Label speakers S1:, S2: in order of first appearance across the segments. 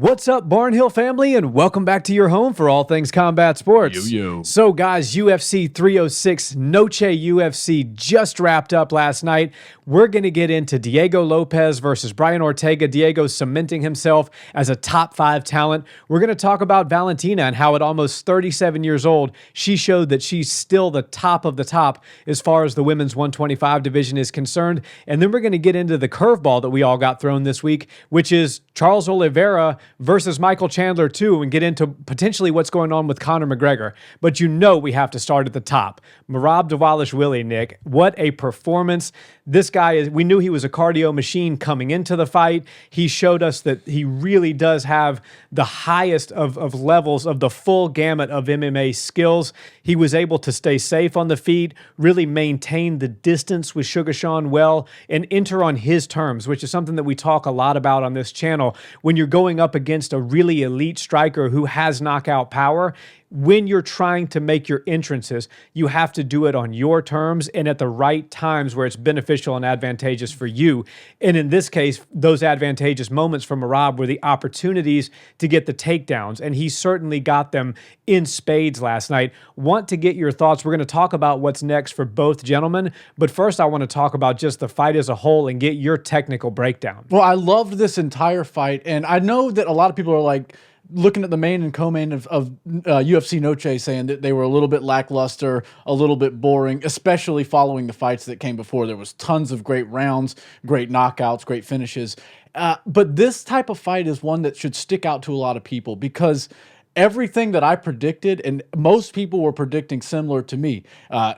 S1: What's up, Barnhill family, and welcome back to your home for all things combat sports.
S2: Yo.
S1: So, guys, UFC 306, Noche UFC just wrapped up last night. We're going to get into Diego Lopes versus Brian Ortega. Diego cementing himself as a top 5 talent. We're going to talk about Valentina and how at almost 37 years old, she showed that she's still the top of the top as far as the women's 125 division is concerned. And then we're going to get into the curveball that we all got thrown this week, which is Charles Oliveira versus Michael Chandler too, and get into potentially what's going on with Conor McGregor. But you know we have to start at the top. Merab Dvalishvili, Nick, what a performance. This guy, we knew he was a cardio machine coming into the fight. He showed us that he really does have the highest of levels of the full gamut of MMA skills. He was able to stay safe on the feet, really maintain the distance with Sugar Sean well, and enter on his terms, which is something that we talk a lot about on this channel. When you're going up against a really elite striker who has knockout power, when you're trying to make your entrances, you have to do it on your terms and at the right times where it's beneficial and advantageous for you. And in this case, those advantageous moments for Merab were the opportunities to get the takedowns, and he certainly got them in spades last night. Want to get your thoughts. We're going to talk about what's next for both gentlemen, but first I want to talk about just the fight as a whole and get your technical breakdown.
S2: Well, I loved this entire fight, and I know that a lot of people are like, looking at the main and co-main of UFC Noche, saying that they were a little bit lackluster, a little bit boring, especially following the fights that came before. There was tons of great rounds, great knockouts, great finishes. But this type of fight is one that should stick out to a lot of people because everything that I predicted, and most people were predicting similar to me.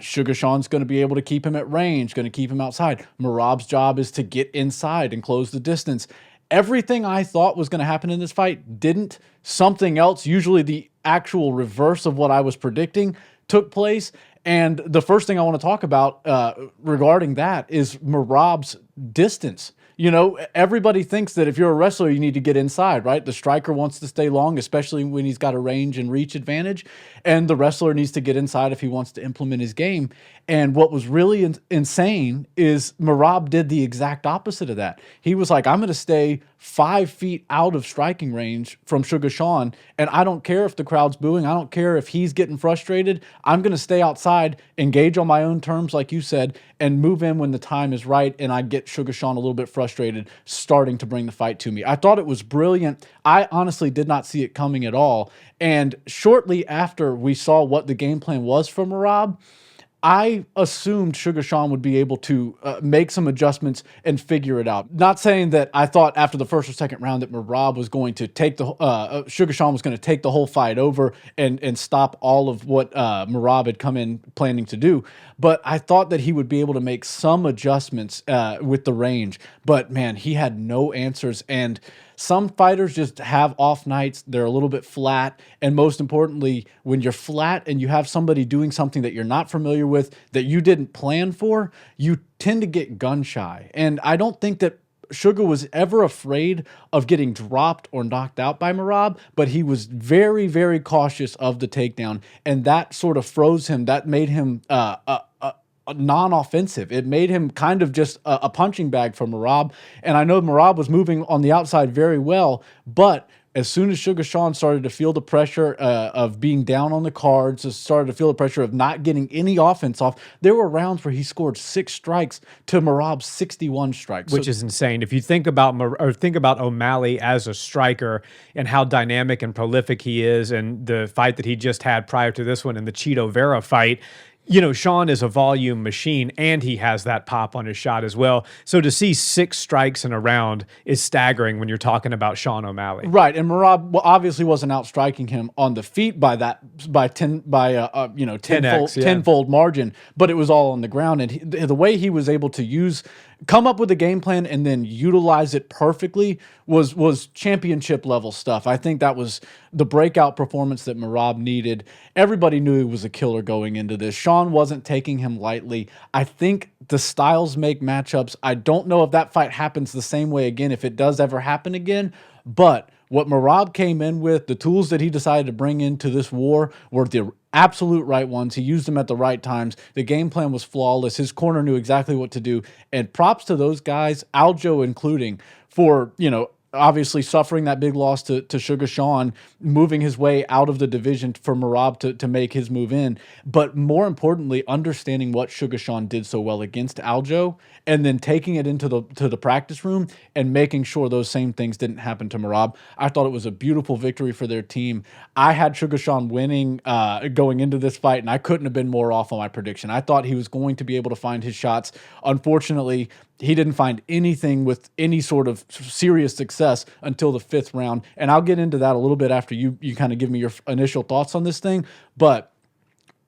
S2: Sugar Sean's going to be able to keep him at range, going to keep him outside. Merab's job is to get inside and close the distance. Everything I thought was going to happen in this fight didn't. Something else, usually the actual reverse of what I was predicting, took place. And the first thing I want to talk about regarding that is Merab's distance. You know, everybody thinks that if you're a wrestler, you need to get inside, right? The striker wants to stay long, especially when he's got a range and reach advantage. And the wrestler needs to get inside if he wants to implement his game. And what was really insane is Merab did the exact opposite of that. He was like, I'm going to stay 5 feet out of striking range from Sugar Sean, and I don't care if the crowd's booing. I don't care if he's getting frustrated. I'm going to stay outside, engage on my own terms, like you said, and move in when the time is right, and I get Sugar Sean a little bit frustrated, starting to bring the fight to me. I thought it was brilliant. I honestly did not see it coming at all. And shortly after we saw what the game plan was for Merab, I assumed Sugar Sean would be able to make some adjustments and figure it out. Not saying that I thought after the first or second round that Merab was going to take the Sugar Sean was going to take the whole fight over and stop all of what Merab had come in planning to do. But I thought that he would be able to make some adjustments with the range. But man, he had no answers. And some fighters just have off nights. They're a little bit flat. And most importantly, when you're flat and you have somebody doing something that you're not familiar with, that you didn't plan for, you tend to get gun shy. And I don't think that Sugar was ever afraid of getting dropped or knocked out by Merab, but he was very, very cautious of the takedown. And that sort of froze him. That made him non-offensive. It made him kind of just a punching bag for Merab. And I know Merab was moving on the outside very well, but as soon as Sugar Sean started to feel the pressure of being down on the cards, started to feel the pressure of not getting any offense off, there were rounds where he scored 6 strikes to Merab's 61 strikes.
S1: Which is insane. If you think about O'Malley as a striker and how dynamic and prolific he is, and the fight that he just had prior to this one in the Cheeto Vera fight, you know, Sean is a volume machine, and he has that pop on his shot as well. So to see 6 strikes in a round is staggering when you're talking about Sean O'Malley.
S2: Right, and Merab obviously wasn't outstriking him on the feet by tenfold margin, but it was all on the ground. And the way he was able to come up with a game plan and then utilize it perfectly was championship level stuff. I think that was the breakout performance that Merab needed. Everybody knew he was a killer going into this. Sean wasn't taking him lightly. I think the styles make matchups. I don't know if that fight happens the same way again, if it does ever happen again, but what Merab came in with, the tools that he decided to bring into this war were the absolute right ones. He used them at the right times. The game plan was flawless. His corner knew exactly what to do. And props to those guys, Aljo including, for, obviously suffering that big loss to Sugar Sean, moving his way out of the division for Merab to make his move in. But more importantly, understanding what Sugar Sean did so well against Aljo, and then taking it into the practice room and making sure those same things didn't happen to Merab. I thought it was a beautiful victory for their team. I had Sugar Sean winning going into this fight, and I couldn't have been more off on my prediction. I thought he was going to be able to find his shots. Unfortunately, he didn't find anything with any sort of serious success until the 5th round. And I'll get into that a little bit after you kind of give me your initial thoughts on this thing. But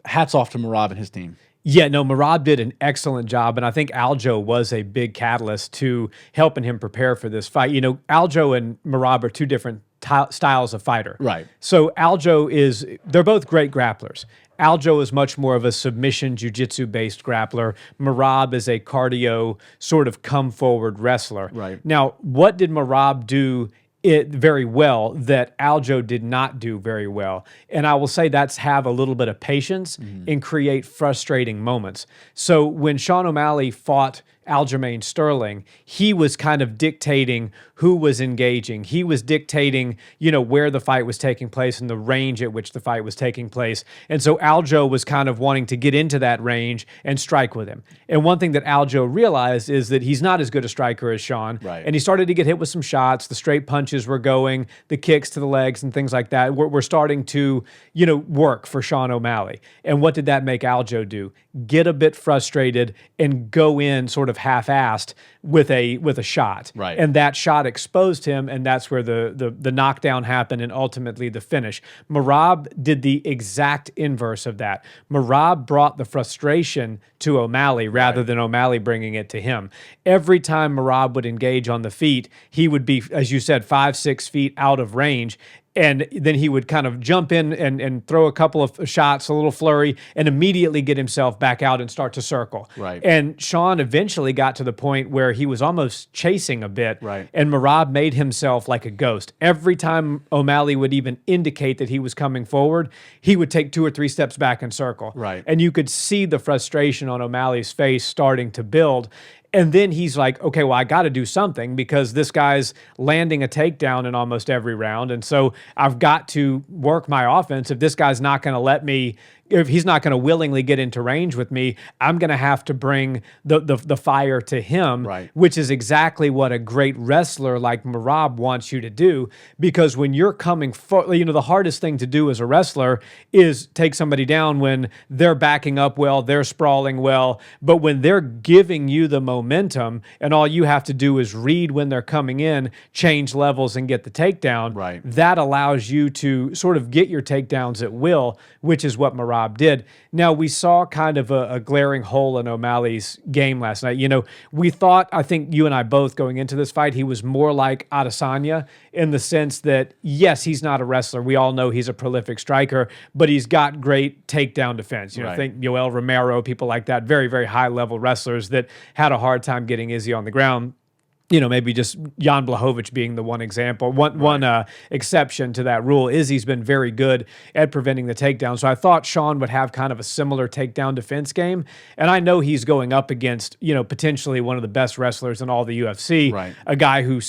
S2: hats off to Merab and his team.
S1: Yeah, no, Merab did an excellent job, and I think Aljo was a big catalyst to helping him prepare for this fight. You know, Aljo and Merab are two different styles of fighter.
S2: Right.
S1: So Aljo they're both great grapplers. Aljo is much more of a submission jiu-jitsu-based grappler. Merab is a cardio sort of come-forward wrestler.
S2: Right.
S1: Now, what did Merab do very well that Aljo did not do very well? And I will say that's have a little bit of patience and create frustrating moments. So when Sean O'Malley fought Aljamain Sterling, he was kind of dictating who was engaging. He was dictating, you know, where the fight was taking place and the range at which the fight was taking place. And so Aljo was kind of wanting to get into that range and strike with him. And one thing that Aljo realized is that he's not as good a striker as Sean.
S2: Right.
S1: And he started to get hit with some shots. The straight punches were going, the kicks to the legs and things like that were starting to, you know, work for Sean O'Malley. And what did that make Aljo do? Get a bit frustrated and go in sort of half-assed with a shot.
S2: Right.
S1: And that shot exposed him, and that's where the knockdown happened and ultimately the finish. Merab did the exact inverse of that. Merab brought the frustration to O'Malley rather than O'Malley bringing it to him. Every time Merab would engage on the feet, he would be, as you said, 5-6 feet out of range. And then he would kind of jump in and throw a couple of shots, a little flurry, and immediately get himself back out and start to circle.
S2: Right.
S1: And Sean eventually got to the point where he was almost chasing a bit.
S2: Right.
S1: And Merab made himself like a ghost. Every time O'Malley would even indicate that he was coming forward, he would take 2 or 3 steps back and circle.
S2: Right.
S1: And you could see the frustration on O'Malley's face starting to build. And then he's like, okay, well, I got to do something because this guy's landing a takedown in almost every round. And so I've got to work my offense. If this guy's not going to let me, if he's not going to willingly get into range with me, I'm going to have to bring the fire to him,
S2: Right.
S1: which is exactly what a great wrestler like Merab wants you to do. Because when you're coming forward, you know, the hardest thing to do as a wrestler is take somebody down when they're backing up well, they're sprawling well. But when they're giving you the momentum and all you have to do is read when they're coming in, change levels and get the takedown,
S2: Right.
S1: that allows you to sort of get your takedowns at will, which is what Merab did. Now, we saw kind of a glaring hole in O'Malley's game last night. You know, we thought, I think you and I both going into this fight, he was more like Adesanya in the sense that, yes, he's not a wrestler. We all know he's a prolific striker, but he's got great takedown defense. You know,
S2: Right.
S1: think Yoel Romero, people like that, very, very high-level wrestlers that had a hard time getting Izzy on the ground. You know, maybe just Jan Blachowicz being the one example, one exception to that rule. Izzy's been very good at preventing the takedown. So I thought Sean would have kind of a similar takedown defense game. And I know he's going up against, you know, potentially one of the best wrestlers in all the UFC,
S2: Right.
S1: a guy who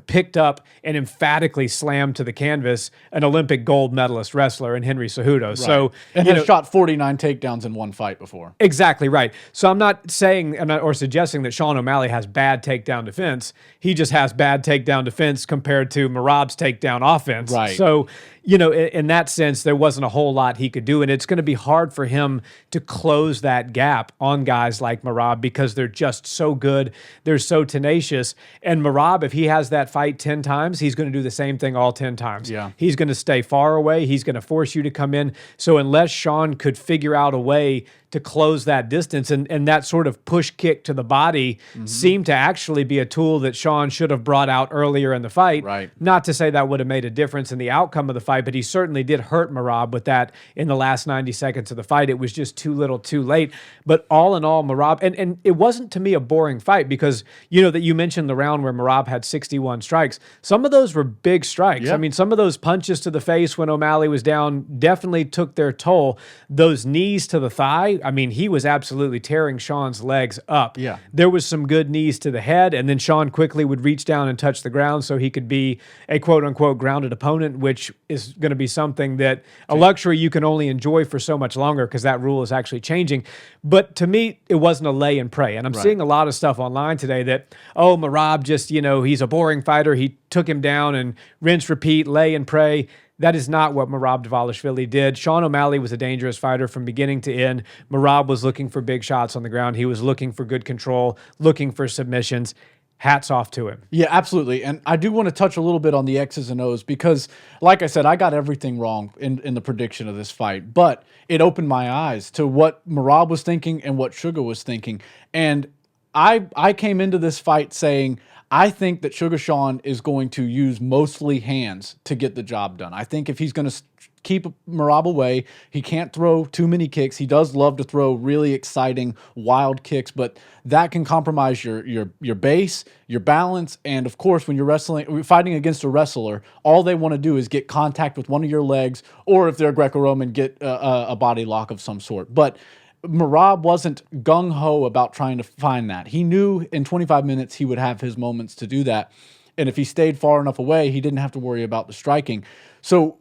S1: picked up and emphatically slammed to the canvas an Olympic gold medalist wrestler in Henry Cejudo.
S2: Right.
S1: So,
S2: and
S1: you
S2: has
S1: know,
S2: shot 49 takedowns in one fight before.
S1: exactly right. So I'm not saying or suggesting that Sean O'Malley has bad takedown defense. He just has bad takedown defense compared to Merab's takedown offense.
S2: Right.
S1: So, you know, in that sense, there wasn't a whole lot he could do. And it's going to be hard for him to close that gap on guys like Merab because they're just so good. They're so tenacious. And Merab, if he has that fight 10 times, he's going to do the same thing all 10 times.
S2: Yeah.
S1: He's going to stay far away. He's going to force you to come in. So unless Sean could figure out a way to close that distance, and that sort of push kick to the body seemed to actually be a tool that Sean should have brought out earlier in the fight.
S2: Right.
S1: Not to say that would have made a difference in the outcome of the fight, fight, but he certainly did hurt Merab with that in the last 90 seconds of the fight. It was just too little too late. But all in all, Merab, and it wasn't to me a boring fight because, that you mentioned the round where Merab had 61 strikes. Some of those were big strikes.
S2: Yeah.
S1: I mean, some of those punches to the face when O'Malley was down definitely took their toll. Those knees to the thigh, I mean, he was absolutely tearing Sean's legs up.
S2: Yeah.
S1: There was some good knees to the head, and then Sean quickly would reach down and touch the ground so he could be a quote-unquote grounded opponent, which is going to be something that a luxury you can only enjoy for so much longer because that rule is actually changing. But to me, it wasn't a lay and pray. And I'm seeing a lot of stuff online today that, Merab just, he's a boring fighter. He took him down and rinse, repeat, lay and pray. That is not what Merab Dvalishvili did. Sean O'Malley was a dangerous fighter from beginning to end. Merab was looking for big shots on the ground. He was looking for good control, looking for submissions. Hats off to him.
S2: Yeah, absolutely. And I do want to touch a little bit on the X's and O's because, like I said, I got everything wrong in the prediction of this fight. But it opened my eyes to what Merab was thinking and what Sugar was thinking. And I came into this fight saying, I think that Sugar Sean is going to use mostly hands to get the job done. I think if he's going to keep Merab away, he can't throw too many kicks. He does love to throw really exciting, wild kicks, but that can compromise your base, your balance, and of course, when you're fighting against a wrestler, all they want to do is get contact with one of your legs, or if they're Greco-Roman, get a body lock of some sort. But Merab wasn't gung-ho about trying to find that. He knew in 25 minutes he would have his moments to do that. And if he stayed far enough away, he didn't have to worry about the striking. So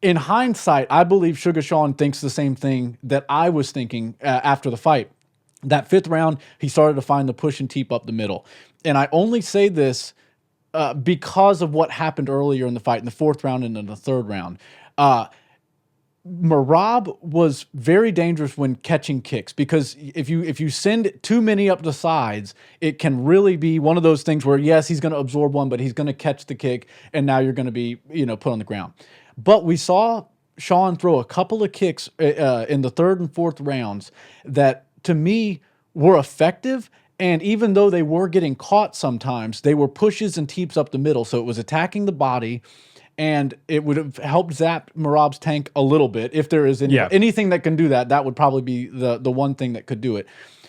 S2: in hindsight, I believe Sugar Sean thinks the same thing that I was thinking after the fight. That fifth round, he started to find the push and teep up the middle. And I only say this because of what happened earlier in the fight, in the fourth round and in the third round. Merab was very dangerous when catching kicks because if you send too many up the sides, it can really be one of those things where, yes, he's going to absorb one, but he's going to catch the kick, and now you're going to be put on the ground. But we saw Sean throw a couple of kicks in the third and fourth rounds that, to me, were effective. And even though they were getting caught sometimes, they were pushes and teeps up the middle. So it was attacking the body, and it would have helped zap Merab's tank a little bit. If there is anything that can do that, that would probably be the one thing that could do it.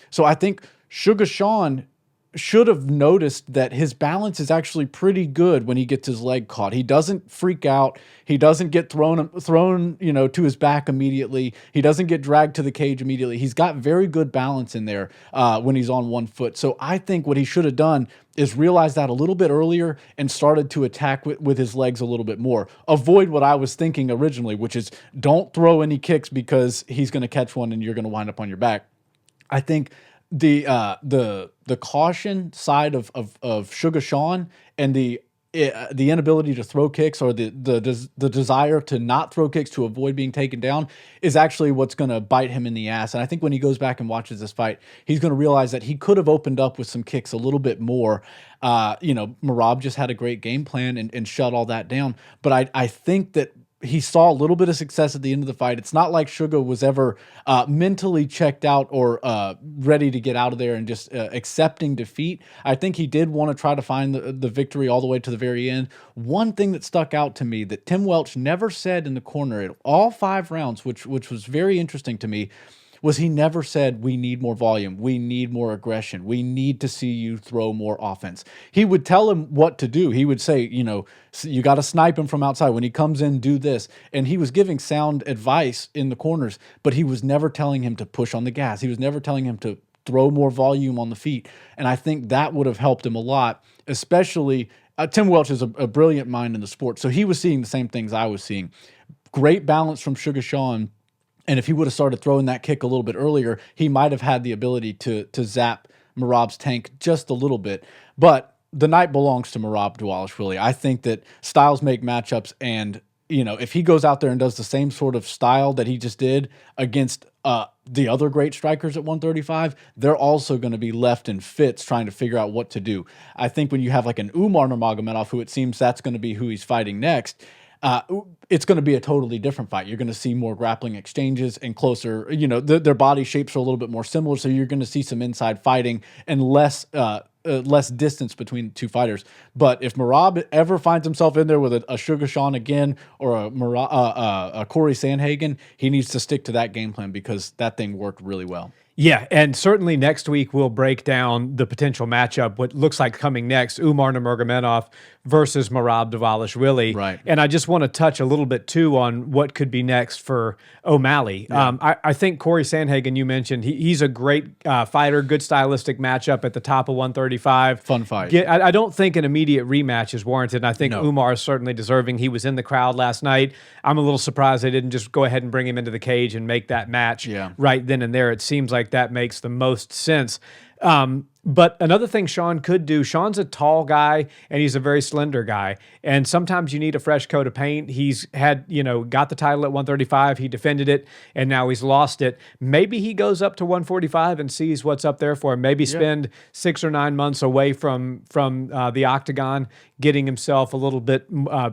S2: So I think Sugar Sean should have noticed that his balance is actually pretty good when he gets his leg caught. He doesn't freak out. He doesn't get thrown to his back immediately. He doesn't get dragged to the cage immediately. He's got very good balance in there when he's on one foot. So I think what he should have done is realize that a little bit earlier and started to attack with his legs a little bit more. Avoid what I was thinking originally, which is don't throw any kicks because he's going to catch one and you're going to wind up on your back. I think the caution side of Sugar Sean and the inability to throw kicks, or the desire to not throw kicks to avoid being taken down, is actually what's going to bite him in the ass. And I think when he goes back and watches this fight, he's going to realize that he could have opened up with some kicks a little bit more. Merab just had a great game plan and shut all that down. But I think that he saw a little bit of success at the end of the fight. It's not like Sugar was ever mentally checked out or ready to get out of there and just accepting defeat. I think he did want to try to find the victory all the way to the very end. One thing that stuck out to me that Tim Welch never said in the corner at all 5 rounds, which was very interesting to me, was he never said, we need more volume, we need more aggression, we need to see you throw more offense. He would tell him what to do. He would say, you got to snipe him from outside. When he comes in, do this. And he was giving sound advice in the corners, but he was never telling him to push on the gas. He was never telling him to throw more volume on the feet. And I think that would have helped him a lot, especially Tim Welch is a brilliant mind in the sport. So he was seeing the same things I was seeing. Great balance from Sugar Sean. And if he would have started throwing that kick a little bit earlier, he might have had the ability to zap Merab's tank just a little bit. But the night belongs to Merab Dvalishvili. I think that styles make matchups, and if he goes out there and does the same sort of style that he just did against the other great strikers at 135, they're also going to be left in fits trying to figure out what to do. I think when you have like an Umar Nurmagomedov, who it seems that's going to be who he's fighting next, it's going to be a totally different fight. You're going to see more grappling exchanges and closer, their body shapes are a little bit more similar. So you're going to see some inside fighting and less distance between two fighters. But if Merab ever finds himself in there with a Sugar Sean again or a Corey Sandhagen, he needs to stick to that game plan because that thing worked really well.
S1: Yeah, and certainly next week we'll break down the potential matchup, what looks like coming next, Umar Nurmagomedov versus Merab Dvalishvili.
S2: Right.
S1: And I just want to touch a little bit, too, on what could be next for O'Malley. Yeah. I think Corey Sandhagen, you mentioned, he's a great fighter, good stylistic matchup at the top of 135.
S2: Fun fight.
S1: I don't think an immediate rematch is warranted, and I think Umar is certainly deserving. He was in the crowd last night. I'm a little surprised they didn't just go ahead and bring him into the cage and make that match right then and there. It seems like that makes the most sense. But another thing Sean could do, Sean's a tall guy and he's a very slender guy. And sometimes you need a fresh coat of paint. He's had, got the title at 135. He defended it and now he's lost it. Maybe he goes up to 145 and sees what's up there for him. Maybe spend 6 or 9 months away from the octagon, getting himself a little bit,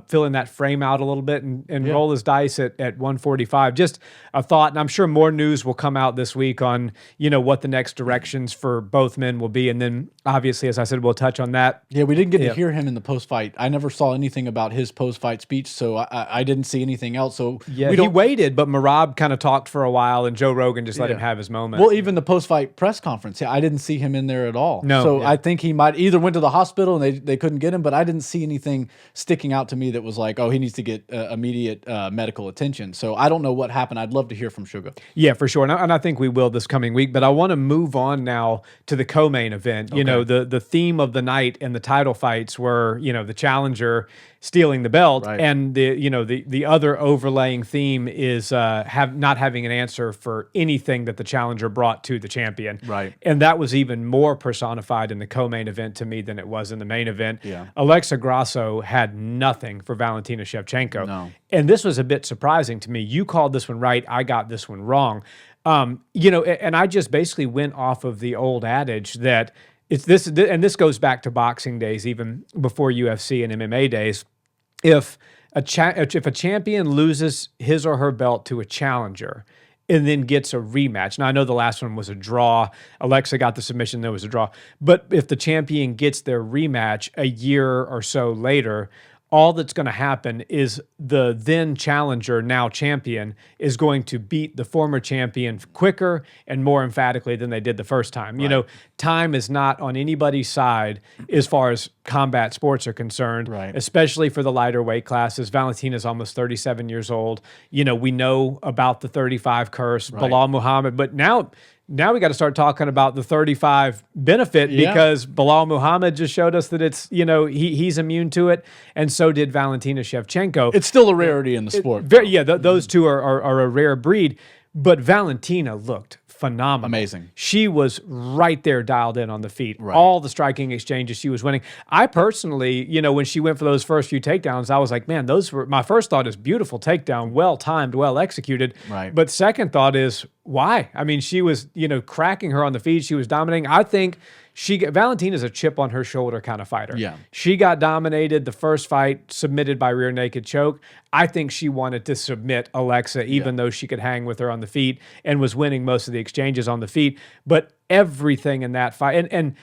S1: filling that frame out a little bit and roll his dice at 145. Just a thought. And I'm sure more news will come out this week on, what the next directions for both men will be. And then obviously, as I said, we'll touch on that.
S2: Yeah, we didn't get to hear him in the post-fight. I never saw anything about his post-fight speech, so I didn't see anything else. So
S1: he waited, but Merab kind of talked for a while, and Joe Rogan just let him have his moment.
S2: Well, even the post-fight press conference, I didn't see him in there at all.
S1: No.
S2: So I think he might either went to the hospital and they couldn't get him, but I didn't see anything sticking out to me that was like, oh, he needs to get immediate medical attention. So I don't know what happened. I'd love to hear from Sugar.
S1: Yeah, for sure. And I think we will this coming week, but I want to move on now to the co-main event. The theme of the night and the title fights were, the challenger stealing the belt, and the other overlaying theme is not having an answer for anything that the challenger brought to the champion.
S2: Right.
S1: And that was even more personified in the co-main event to me than it was in the main event.
S2: Yeah.
S1: Alexa Grasso had nothing for Valentina Shevchenko.
S2: No.
S1: And this was a bit surprising to me. You called this one right. I got this one wrong. And I just basically went off of the old adage that it's this, and this goes back to boxing days, even before UFC and MMA days. If a champion loses his or her belt to a challenger and then gets a rematch, now I know the last one was a draw. Alexa got the submission, there was a draw. But if the champion gets their rematch a year or so later, all that's going to happen is the then challenger, now champion, is going to beat the former champion quicker and more emphatically than they did the first time.
S2: Right.
S1: Time is not on anybody's side as far as combat sports are concerned, especially for the lighter weight classes. Valentina's almost 37 years old. We know about the 35 curse, Bilal Muhammad, but now we got to start talking about the 35 benefit because Bilal Muhammad just showed us that it's, he's immune to it. And so did Valentina Shevchenko.
S2: It's still a rarity in the sport.
S1: Those two are a rare breed. But Valentina looked phenomenal.
S2: Amazing.
S1: She was right there dialed in on the feet.
S2: Right.
S1: All the striking exchanges she was winning. I personally, when she went for those first few takedowns, I was like, man, my first thought is beautiful takedown, well timed, well executed.
S2: Right.
S1: But second thought is, why? I mean, she was, cracking her on the feet. She was dominating. I think Valentina's a chip on her shoulder kind of fighter.
S2: Yeah.
S1: She got dominated the first fight, submitted by rear naked choke. I think she wanted to submit Alexa, even though she could hang with her on the feet and was winning most of the exchanges on the feet. But everything in that fight, and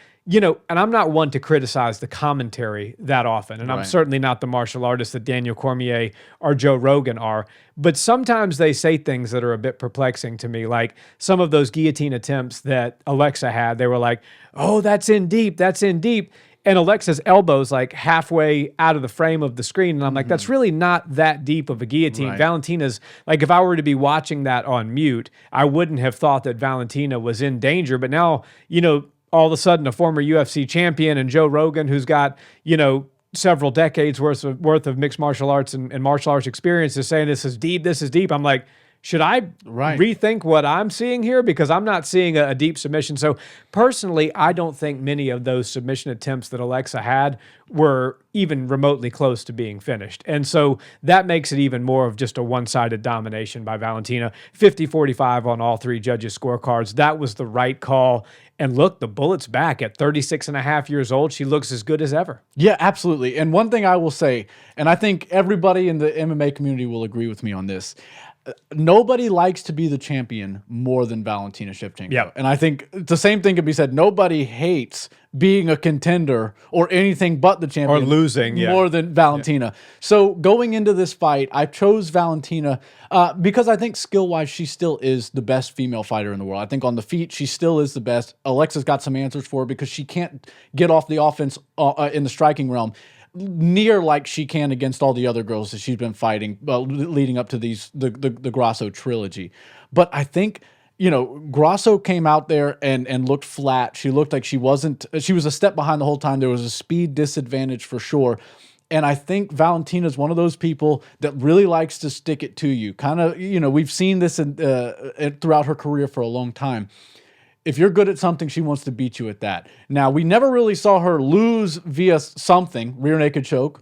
S1: I'm not one to criticize the commentary that often, and I'm certainly not the martial artist that Daniel Cormier or Joe Rogan are, but sometimes they say things that are a bit perplexing to me, like some of those guillotine attempts that Alexa had. They were like, oh, that's in deep, and Alexa's elbow's like halfway out of the frame of the screen, and I'm like, that's really not that deep of a guillotine. Valentina's, like, if I were to be watching that on mute, I wouldn't have thought that Valentina was in danger, but now, all of a sudden a former UFC champion and Joe Rogan, who's got, several decades worth of mixed martial arts and martial arts experience, is saying this is deep. I'm like, should I rethink what I'm seeing here? Because I'm not seeing a deep submission. So personally, I don't think many of those submission attempts that Alexa had were even remotely close to being finished. And so that makes it even more of just a one-sided domination by Valentina. 50-45 on all three judges' scorecards. That was the right call. And look, the bullet's back at 36 and a half years old. She looks as good as ever.
S2: Yeah, absolutely. And one thing I will say, and I think everybody in the MMA community will agree with me on this, nobody likes to be the champion more than Valentina Shevchenko.
S1: Yep.
S2: And I think the same thing could be said. Nobody hates being a contender or anything but the champion.
S1: Or losing,
S2: more than Valentina. Yeah. So going into this fight, I chose Valentina because I think skill-wise, she still is the best female fighter in the world. I think on the feet, she still is the best. Alexa's got some answers for her because she can't get off the offense in the striking realm near like she can against all the other girls that she's been fighting leading up to the Grasso trilogy. But I think, Grasso came out there and looked flat. She looked like she was a step behind the whole time. There was a speed disadvantage for sure. And I think Valentina's one of those people that really likes to stick it to you. Kind of, we've seen this throughout her career for a long time. If you're good at something, she wants to beat you at that. Now, we never really saw her lose via something, rear naked choke,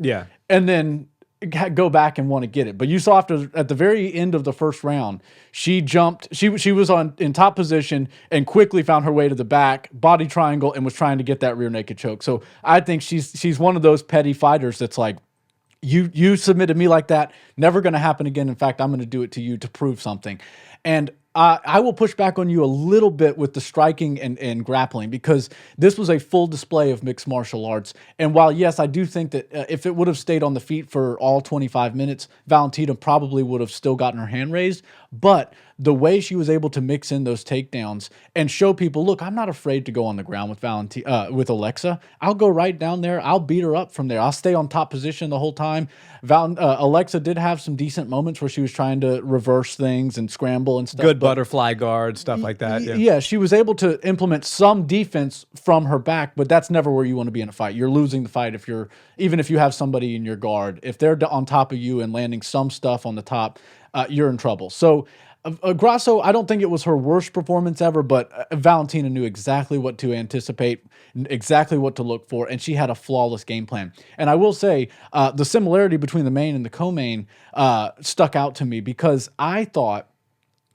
S2: and then go back and want to get it. But you saw at the very end of the first round, she jumped. She was in top position and quickly found her way to the back, body triangle, and was trying to get that rear naked choke. So I think she's one of those petty fighters that's like, you submitted me like that, never going to happen again. In fact, I'm going to do it to you to prove something. And I will push back on you a little bit with the striking and grappling because this was a full display of mixed martial arts. And while, yes, I do think that if it would have stayed on the feet for all 25 minutes, Valentina probably would have still gotten her hand raised. But the way she was able to mix in those takedowns and show people, look, I'm not afraid to go on the ground with Alexa. I'll go right down there. I'll beat her up from there. I'll stay on top position the whole time. Alexa did have some decent moments where she was trying to reverse things and scramble and stuff.
S1: Good butterfly guard, stuff like that.
S2: Yeah, she was able to implement some defense from her back, but that's never where you want to be in a fight. You're losing the fight even if you have somebody in your guard. If they're on top of you and landing some stuff on the top, you're in trouble. So Grasso, I don't think it was her worst performance ever, but Valentina knew exactly what to anticipate, exactly what to look for, and she had a flawless game plan. And I will say the similarity between the main and the co-main stuck out to me because I thought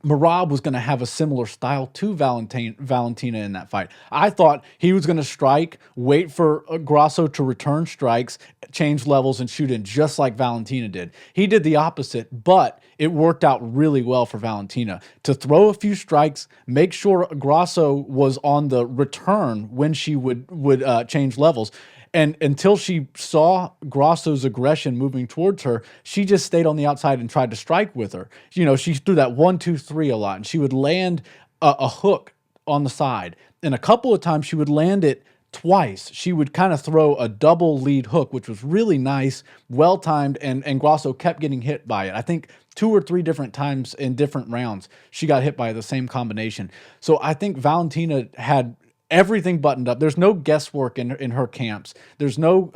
S2: Merab was going to have a similar style to Valentina in that fight. I thought he was going to strike, wait for Grasso to return strikes, change levels, and shoot in just like Valentina did. He did the opposite, but it worked out really well for Valentina to throw a few strikes, make sure Grasso was on the return when she would change levels. And until she saw Grasso's aggression moving towards her, she just stayed on the outside and tried to strike with her. She threw that 1-2-3 a lot, and she would land a hook on the side. And a couple of times she would land it twice. She would kind of throw a double lead hook, which was really nice, well-timed, and Grasso kept getting hit by it. I think 2 or 3 different times in different rounds, she got hit by the same combination. So I think Valentina had everything buttoned up. There's no guesswork in her camps. There's no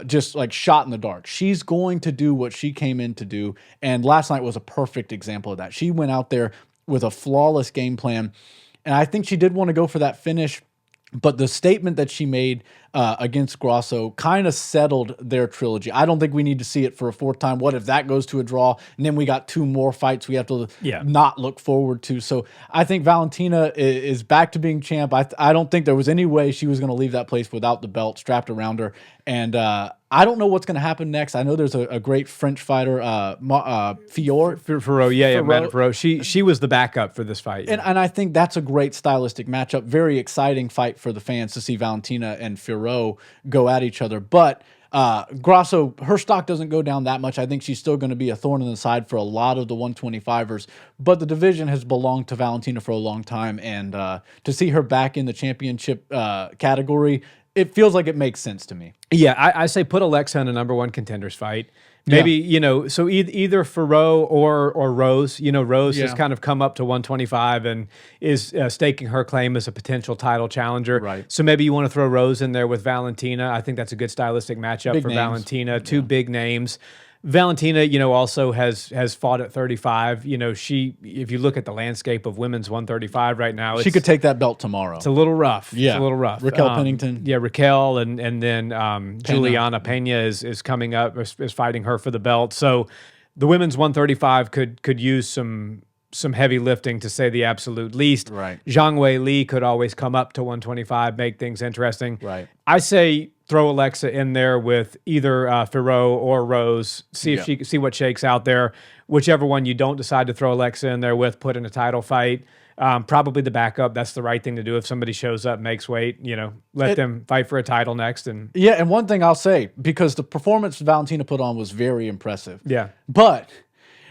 S2: just like shot in the dark. She's going to do what she came in to do. And last night was a perfect example of that. She went out there with a flawless game plan. And I think she did want to go for that finish. But the statement that she made against Grasso kind of settled their trilogy. I don't think we need to see it for a 4th time. What if that goes to a draw? And then we got 2 more fights we have to not look forward to. So I think Valentina is back to being champ. I don't think there was any way she was going to leave that place without the belt strapped around her. And I don't know what's going to happen next. I know there's a great French fighter, Ferrot.
S1: She was the backup for this fight.
S2: And I think that's a great stylistic matchup. Very exciting fight for the fans to see Valentina and Ferrot go at each other. But Grasso, her stock doesn't go down that much. I think she's still going to be a thorn in the side for a lot of the 125ers. But the division has belonged to Valentina for a long time. And to see her back in the championship category, it feels like it makes sense to me.
S1: Yeah, I say put Alexa in a #1 contenders fight. Maybe, so either Ferrot or Rose. Rose has kind of come up to 125 and is staking her claim as a potential title challenger.
S2: Right.
S1: So maybe you want to throw Rose in there with Valentina. I think that's a good stylistic matchup
S2: Big
S1: for
S2: names.
S1: Valentina. 2 big names. Valentina, also has fought at 35. If you look at the landscape of women's 135 right now,
S2: She could take that belt tomorrow.
S1: It's a little rough.
S2: Yeah.
S1: It's a little rough.
S2: Raquel Pennington.
S1: Yeah, Raquel, and then Juliana Pena is coming up, is fighting her for the belt. So the women's 135 could use some heavy lifting, to say the absolute least.
S2: Right.
S1: Zhang Wei Li could always come up to 125, make things interesting.
S2: Right.
S1: I say throw Alexa in there with either Firo or Rose. See what shakes out there. Whichever one you don't decide to throw Alexa in there with, put in a title fight. Probably the backup. That's the right thing to do. If somebody shows up, makes weight, let them fight for a title next. And
S2: one thing I'll say, because the performance Valentina put on was very impressive.
S1: Yeah.
S2: But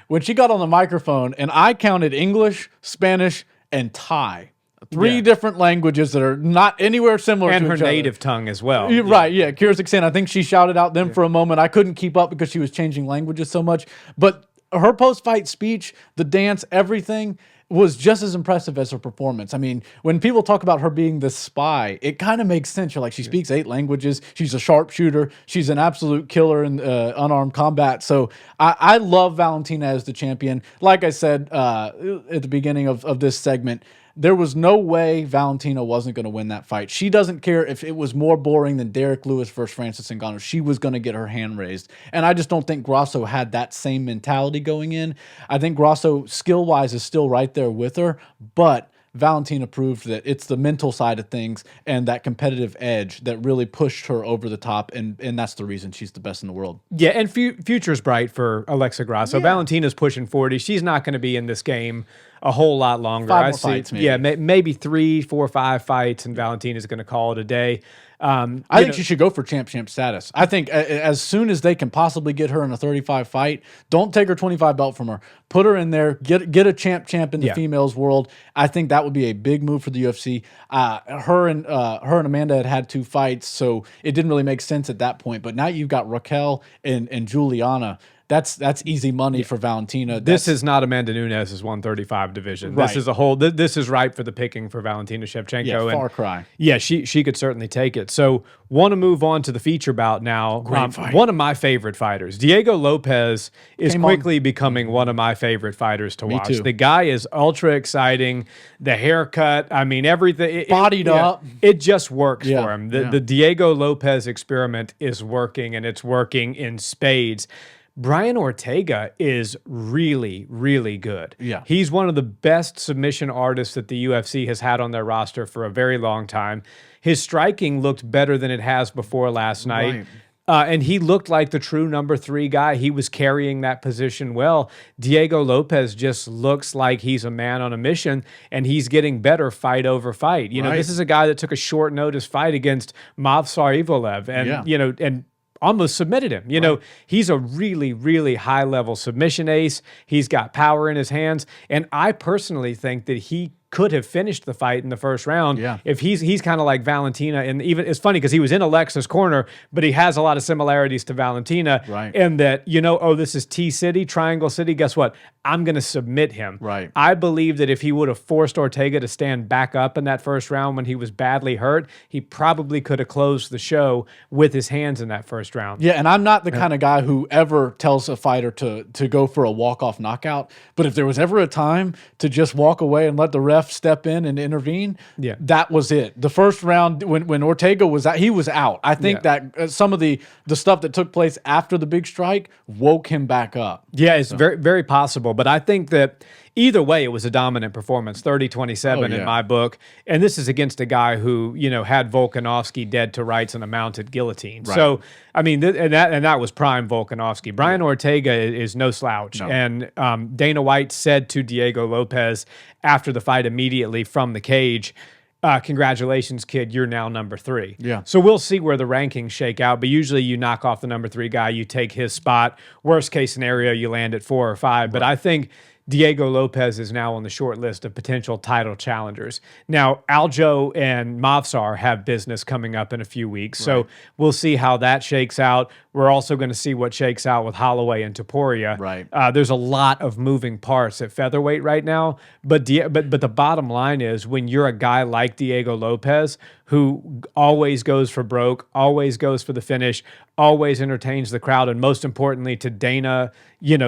S2: when she got on the microphone, and I counted English, Spanish, and Thai. Three different languages that are not anywhere similar
S1: and
S2: to
S1: her
S2: each other.
S1: native tongue as well.
S2: Right, yeah. Kyrgyzstan, I think she shouted out them for a moment. I couldn't keep up because she was changing languages so much. But her post-fight speech, the dance, everything was just as impressive as her performance. I mean, when people talk about her being the spy, it kind of makes sense. You're like, she speaks 8 languages. She's a sharpshooter. She's an absolute killer in unarmed combat. So I love Valentina as the champion. Like I said at the beginning of this segment, there was no way Valentina wasn't going to win that fight. She doesn't care if it was more boring than Derek Lewis versus Francis Ngannou. She was going to get her hand raised. And I just don't think Grasso had that same mentality going in. I think Grasso, skill-wise, is still right there with her, but Valentina proved that it's the mental side of things and that competitive edge that really pushed her over the top, and that's the reason she's the best in the world.
S1: Yeah, and future's bright for Alexa Grasso. Yeah. Valentina's pushing 40. She's not going to be in this game a whole lot longer.
S2: 5 more fights, maybe.
S1: Yeah, maybe 3, 4, 5 fights, and Valentina's going to call it a day.
S2: I think she should go for champ status. I think as soon as they can possibly get her in a 35 fight, don't take her 25 belt from her. Put her in there. Get a champ in the females world. I think that would be a big move for the UFC. Her and Amanda had 2 fights, so it didn't really make sense at that point. But now you've got Raquel and Juliana. That's easy money for Valentina.
S1: This is not Amanda Nunes' 135 division.
S2: Right.
S1: This is a whole. This is ripe for the picking for Valentina Shevchenko.
S2: Yeah, far cry.
S1: Yeah, she could certainly take it. So want to move on to the feature bout now.
S2: Great fight.
S1: One of my favorite fighters, Diego Lopes, is quickly becoming one of my favorite fighters to watch.
S2: Too.
S1: The guy is ultra exciting. The haircut, I mean, everything.
S2: Bodied up.
S1: It just works
S2: Yeah,
S1: for him. The Diego Lopes experiment is working, and it's working in spades. Brian Ortega is really, really good.
S2: Yeah.
S1: He's one of the best submission artists that the UFC has had on their roster for a very long time. His striking looked better than it has before last night.
S2: Right.
S1: And he looked like the true number 3 guy. He was carrying that position well. Diego Lopes just looks like he's a man on a mission, and he's getting better fight over fight. This is a guy that took a short notice fight against Movsar Evloev, and and almost submitted him. He's a really, really high-level submission ace. He's got power in his hands, and I personally think that he could have finished the fight in the first round.
S2: Yeah.
S1: If he's kind of like Valentina, and even it's funny because he was in Alexa's corner, but he has a lot of similarities to Valentina.
S2: Right.
S1: In that, this is T City, Triangle City. Guess what? I'm going to submit him.
S2: Right.
S1: I believe that if he would have forced Ortega to stand back up in that first round when he was badly hurt, he probably could have closed the show with his hands in that first round.
S2: Yeah, and I'm not the kind of guy who ever tells a fighter to go for a walk-off knockout. But if there was ever a time to just walk away and let the ref step in and intervene, that was it. The first round, when Ortega was out, he was out. I think that some of the stuff that took place after the big strike woke him back up.
S1: Yeah, it's very, very possible. But I think that either way, it was a dominant performance, 30-27 in my book. And this is against a guy who, had Volkanovski dead to rights in a mounted guillotine.
S2: Right.
S1: So, I mean, and that was prime Volkanovski. Brian Ortega is no slouch.
S2: No.
S1: And Dana White said to Diego Lopes after the fight immediately from the cage, congratulations, kid, you're now number 3.
S2: Yeah.
S1: So we'll see where the rankings shake out, but usually you knock off the number 3 guy, you take his spot. Worst case scenario, you land at 4 or 5. But I think Diego Lopes is now on the short list of potential title challengers. Now, Aljo and Movsar have business coming up in a few weeks, so we'll see how that shakes out. We're also going to see what shakes out with Holloway and Topuria.
S2: Right.
S1: There's a lot of moving parts at featherweight right now, but the bottom line is when you're a guy like Diego Lopes, who always goes for broke, always goes for the finish, always entertains the crowd, and most importantly to Dana,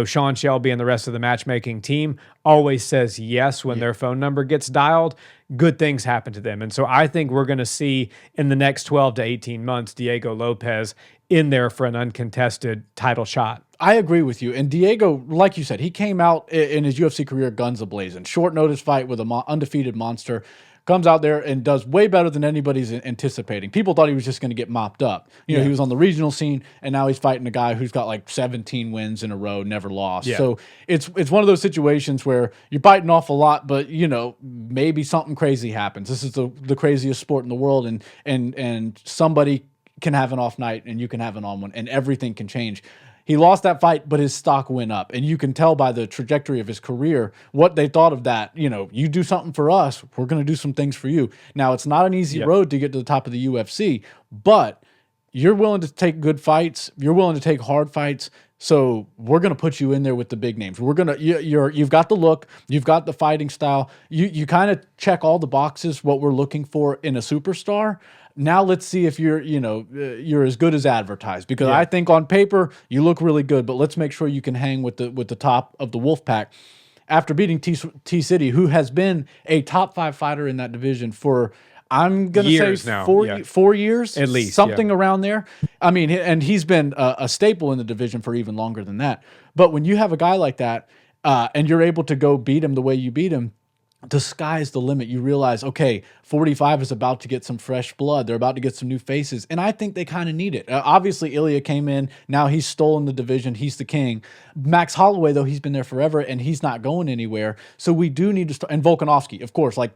S1: Sean Shelby and the rest of the matchmaking team, always says yes when their phone number gets dialed, good things happen to them. And so I think we're going to see in the next 12 to 18 months, Diego Lopes in there for an uncontested title shot.
S2: I agree with you. And Diego, like you said, he came out in his UFC career guns a-blazing. Short notice fight with an undefeated monster. Comes out there and does way better than anybody's anticipating. People thought he was just going to get mopped up. He was on the regional scene, and now he's fighting a guy who's got like 17 wins in a row, never lost. Yeah. So it's one of those situations where you're biting off a lot, but maybe something crazy happens. This is the craziest sport in the world, and somebody can have an off night, and you can have an on one, and everything can change. He lost that fight, but his stock went up. And you can tell by the trajectory of his career what they thought of that. You do something for us, we're going to do some things for you. Now, it's not an easy road to get to the top of the UFC, but you're willing to take good fights. You're willing to take hard fights. So we're going to put you in there with the big names. We're going to you've got the look, you've got the fighting style. You kind of check all the boxes what we're looking for in a superstar. Now let's see if you're as good as advertised, because I think on paper you look really good, but let's make sure you can hang with the top of the wolf pack. After beating T-City, who has been a top 5 fighter in that division for, I'm going to say now. 4 years,
S1: at least,
S2: something around there. I mean, and he's been a staple in the division for even longer than that. But when you have a guy like that, and you're able to go beat him the way you beat him, the sky's the limit. You realize, okay, 45 is about to get some fresh blood. They're about to get some new faces. And I think they kind of need it. Obviously, Ilya came in. Now he's stolen the division. He's the king. Max Holloway, though, he's been there forever, and he's not going anywhere. So we do need to start. And Volkanovski, of course. Like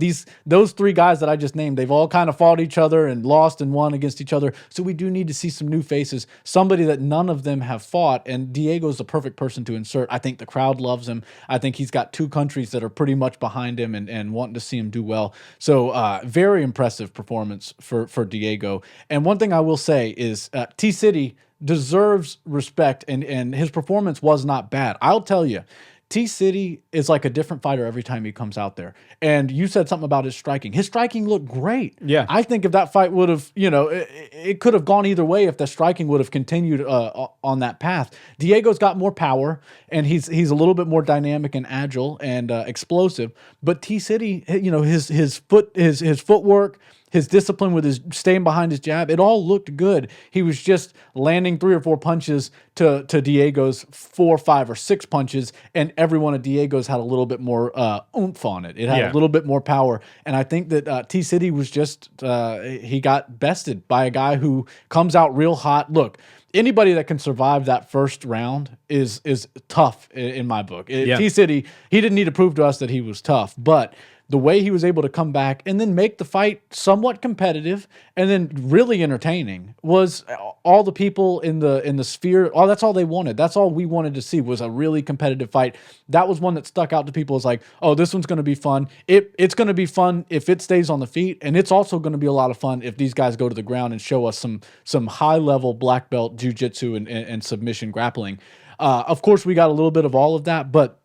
S2: those 3 guys that I just named, they've all kind of fought each other and lost and won against each other. So we do need to see some new faces, somebody that none of them have fought. And Diego's the perfect person to insert. I think the crowd loves him. I think he's got 2 countries that are pretty much behind him and wanting to see him do well. So very impressive performance for Diego. And one thing I will say is T-City deserves respect, and his performance was not bad. I'll tell you, T-City is like a different fighter every time he comes out there. And you said something about his striking. His striking looked great.
S1: Yeah.
S2: I think if that fight would have, it could have gone either way if the striking would have continued on that path. Diego's got more power, and he's a little bit more dynamic and agile and explosive. But T-City, his footwork, his discipline with his staying behind his jab, it all looked good. He was just landing 3 or 4 punches to Diego's 4, 5, or 6 punches, and every one of Diego's had a little bit more oomph on it. It had a little bit more power. And I think that T-City was just, he got bested by a guy who comes out real hot. Look, anybody that can survive that first round is tough in my book. T-City, he didn't need to prove to us that he was tough, but the way he was able to come back and then make the fight somewhat competitive and then really entertaining was all the people in the sphere. Oh, that's all they wanted. That's all we wanted to see, was a really competitive fight. That was one that stuck out to people as like, oh, this one's going to be fun. It's going to be fun if it stays on the feet, and it's also going to be a lot of fun if these guys go to the ground and show us some high level black belt jiu-jitsu and submission grappling. Of course, we got a little bit of all of that, but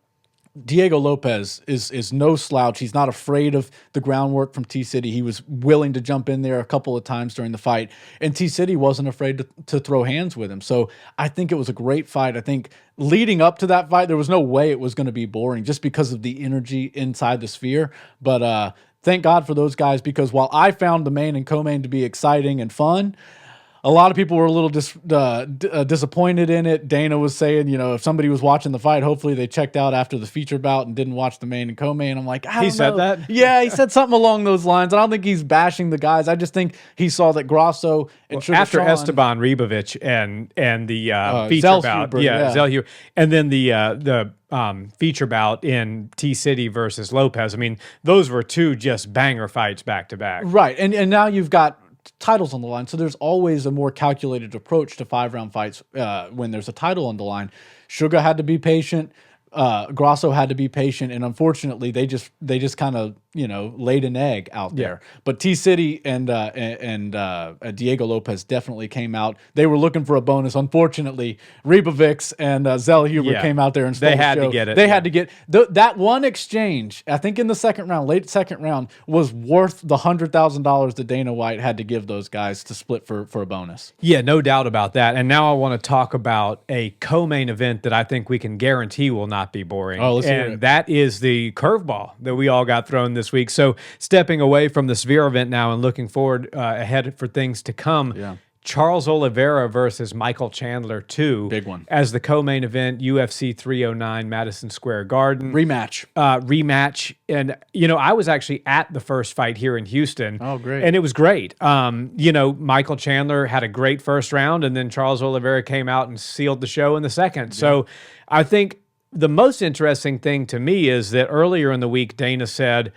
S2: Diego Lopes is no slouch. He's not afraid of the groundwork from T-City. He was willing to jump in there a couple of times during the fight, and T-City wasn't afraid to throw hands with him. So I think it was a great fight. I think leading up to that fight, there was no way it was going to be boring just because of the energy inside the sphere. But thank God for those guys, because while I found the main and co-main to be exciting and fun, a lot of people were a little disappointed in it. Dana was saying, if somebody was watching the fight, hopefully they checked out after the feature bout and didn't watch the main and co-main. I'm like, I don't know.
S1: He said that?
S2: Yeah, he said something along those lines. I don't think he's bashing the guys. I just think he saw that Grasso and
S1: after Esteban Ribovic and the feature bout, Zelhuber, and then the feature bout in T-City versus Lopez. I mean, those were 2 just banger fights back to back.
S2: Right, and now you've got titles on the line, so there's always a more calculated approach to 5-round fights when there's a title on the line. Sugar had to be patient, Grasso had to be patient, and unfortunately they just kind of laid an egg out there. But T-City and Diego Lopez definitely came out. They were looking for a bonus. Unfortunately, Ribovics and Zell Huber came out there and stole
S1: they had
S2: the show.
S1: to get it.
S2: They had to get that one exchange. I think in the second round, late second round, was worth the $100,000 that Dana White had to give those guys to split for a bonus.
S1: Yeah, no doubt about that. And now I want to talk about a co-main event that I think we can guarantee will not be boring.
S2: Oh, let's hear it.
S1: And that is the curveball that we all got thrown this week. So stepping away from the Sphere event now and looking forward ahead for things to come.
S2: Yeah.
S1: Charles Oliveira versus Michael Chandler 2.
S2: Big one.
S1: As the co-main event, UFC 309, Madison Square Garden.
S2: Rematch.
S1: Rematch. And, I was actually at the first fight here in Houston.
S2: Oh, great.
S1: And it was great. Michael Chandler had a great first round, and then Charles Oliveira came out and sealed the show in the second. Yeah. So I think the most interesting thing to me is that earlier in the week, Dana said,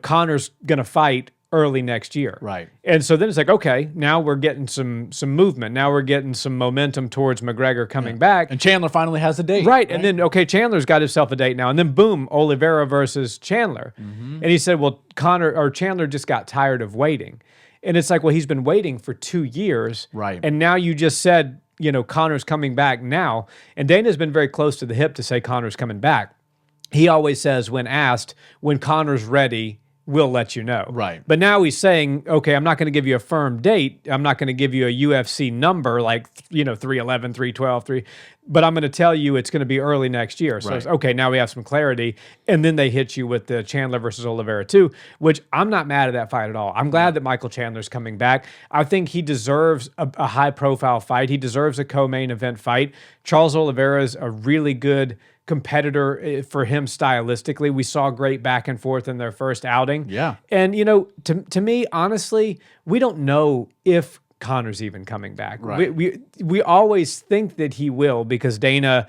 S1: Conor's going to fight early next year.
S2: Right.
S1: And so then it's like, okay, now we're getting some movement. Now we're getting some momentum towards McGregor coming back.
S2: And Chandler finally has a date.
S1: Right. And then, okay, Chandler's got himself a date now. And then boom, Oliveira versus Chandler. And he said, well, Chandler just got tired of waiting. And it's like, well, he's been waiting for 2 years.
S2: Right.
S1: And now you just said, Conor's coming back now. And Dana's been very close to the hip to say Conor's coming back. He always says when asked, when Conor's ready, we'll let you know.
S2: Right.
S1: But now he's saying, okay, I'm not going to give you a firm date. I'm not going to give you a UFC number like, 311, 312, but I'm going to tell you it's going to be early next year. So it's, okay, now we have some clarity. And then they hit you with the Chandler versus Oliveira 2, which I'm not mad at that fight at all. I'm glad that Michael Chandler's coming back. I think he deserves a high-profile fight. He deserves a co-main event fight. Charles Oliveira's a really good competitor for him stylistically. We saw great back and forth in their first outing.
S2: Yeah.
S1: And, to me, honestly, we don't know if Conor's even coming back.
S2: Right.
S1: We always think that he will because Dana,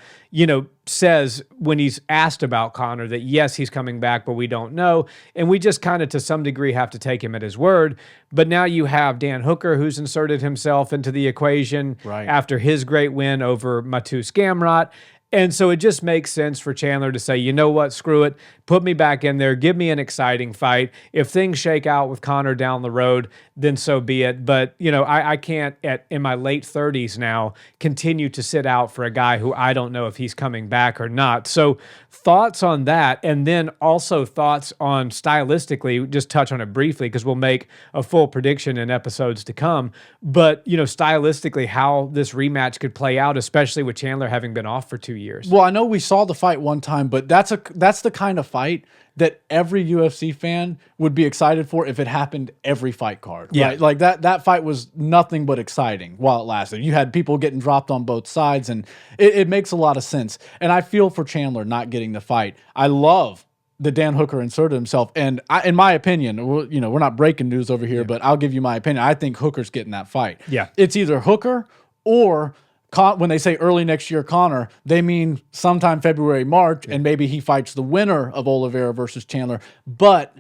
S1: says when he's asked about Conor that, yes, he's coming back, but we don't know. And we just kind of, to some degree, have to take him at his word. But now you have Dan Hooker, who's inserted himself into the equation after his great win over Matus Gamrot. And so it just makes sense for Chandler to say, you know what, screw it, put me back in there, give me an exciting fight. If things shake out with Conor down the road, then so be it. But, I can't, in my late 30s now, continue to sit out for a guy who I don't know if he's coming back or not. So thoughts on that, and then also thoughts on stylistically, just touch on it briefly because we'll make a full prediction in episodes to come. But, stylistically, how this rematch could play out, especially with Chandler having been off for 2 years.
S2: Well, I know we saw the fight one time, but that's the kind of fight that every UFC fan would be excited for if it happened every fight card.
S1: Yeah.
S2: Right? Like that fight was nothing but exciting while it lasted. You had people getting dropped on both sides, and it makes a lot of sense. And I feel for Chandler not getting the fight. I love that Dan Hooker inserted himself. And in my opinion, we're not breaking news over here, but I'll give you my opinion. I think Hooker's getting that fight.
S1: Yeah.
S2: It's either Hooker or when they say early next year Conor, they mean sometime February, March, and maybe he fights the winner of Oliveira versus Chandler. But